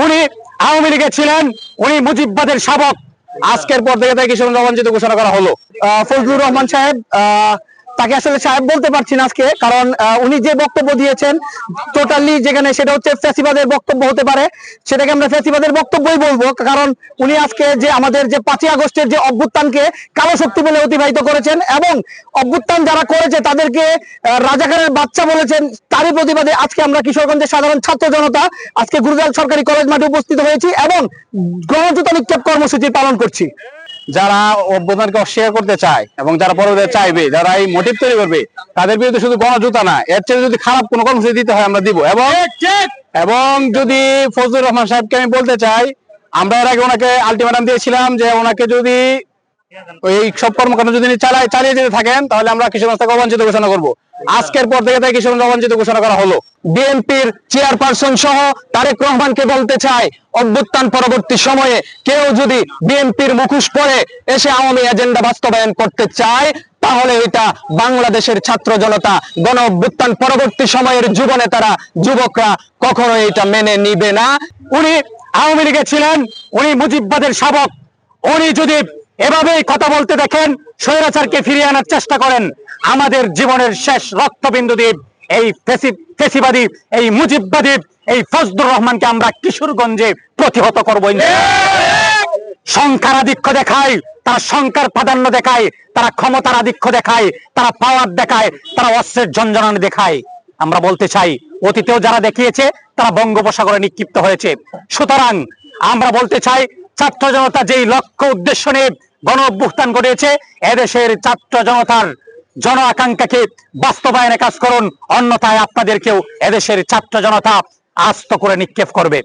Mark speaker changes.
Speaker 1: উনি আওয়ামী লীগে ছিলেন, উনি মুজিববাদের শাবক। আজকের পর থেকে তাকে কিশোর রঞ্জিত ঘোষণা করা হলো। ফজলুর রহমান সাহেব, তাকে আসলে সাহেব বলতে পারছি না আজকে, কারণ উনি যে বক্তব্য দিয়েছেন টোটালি যেখানে সেটা হচ্ছে ফ্যাসিবাদের বক্তব্য হতে পারে, সেটাকে আমরা ফ্যাসিবাদের বক্তব্যই বলবো। কারণ উনি আজকে যে আমাদের যে 5ই আগস্টের যে অভ্যুত্থানকে কালো শক্তি বলে অতিবাহিত করেছেন এবং অভ্যুত্থান যারা করেছে তাদেরকে রাজাকারের বাচ্চা বলেছেন, তারই প্রতিবাদে আজকে আমরা কিশোরগঞ্জের সাধারণ ছাত্র জনতা আজকে গুরুজাল সরকারি কলেজ মাঠে উপস্থিত হয়েছি এবং গণজুতা নিক্ষেপ কর্মসূচি পালন করছি। যারা অভ্যুত্থানকে অস্বীকার করতে চায় এবং যারা পরবর্তীতে চাইবে, যারা এই মোটিভ তৈরি করবে, তাদের বিরুদ্ধে শুধু গণজুতা না, এর চেয়ে যদি খারাপ কোনো কর্মসূচি দিতে হয় আমরা দিব। এবং যদি ফজলুর রহমান সাহেবকে আমি বলতে চাই, আমরা এর আগে ওনাকে আলটিমেটাম দিয়েছিলাম যে ওনাকে যদি ওই সব কর্মকাণ্ড যদি চালিয়ে যেতে থাকেন তাহলে আমরা কিশোরগঞ্জ থেকে অবাঞ্ছিত ঘোষণা করব। আজকের পর থেকে তাই কিশোরগঞ্জ অবাঞ্ছিত ঘোষণা করা হলো। বিএনপির চেয়ারপারসন সহ তারেক রহমানকে বলতে চাই, অভ্যুত্থান পরবর্তী সময়ে কেউ যদি বিএনপির মুখোশ পরে এসে আওয়ামী এজেন্ডা বাস্তবায়ন করতে চায় তাহলে এটা বাংলাদেশের ছাত্র জনতা গণ অভ্যুত্থান পরবর্তী সময়ের যুব নেতারা, যুবকরা কখনো এটা মেনে নিবে না। উনি আওয়ামী লীগে ছিলেন, উনি মুজিববাদের শাবক। উনি যদি এভাবেই কথা বলতে দেখেন, স্বৈরাচারকে ফিরিয়ে আনার চেষ্টা করেন, আমাদের জীবনের শেষ রক্তবিন্দু দ্বীপ এই ফেসিবাদী, এই মুজিববাদী, এই ফজলুর রহমানকে আমরা কিশোরগঞ্জে প্রতিহত করবো। সংখ্যার আধিক্য দেখায়, তারা সংখ্যার প্রাধান্য দেখায়, তারা ক্ষমতার আধিক্য দেখায়, তারা পাওয়ার দেখায়, তারা অস্ত্রের ঝঞ্ঝনানি দেখায়। আমরা বলতে চাই, অতীতেও যারা দেখিয়েছে তারা বঙ্গোপসাগরে নিক্ষিপ্ত হয়েছে। সুতরাং আমরা বলতে চাই, ছাত্র জনতা যেই লক্ষ্য উদ্দেশ্য নিয়ে গণ অভ্যুত্থান ঘটিয়েছে, এদেশের ছাত্র জনতার জন আকাঙ্ক্ষাকে বাস্তবায়নে কাজ করুন, অন্যথায় আপনাদেরকেও এদেশের ছাত্র জনতা আস্ত করে নিক্ষেপ করবে।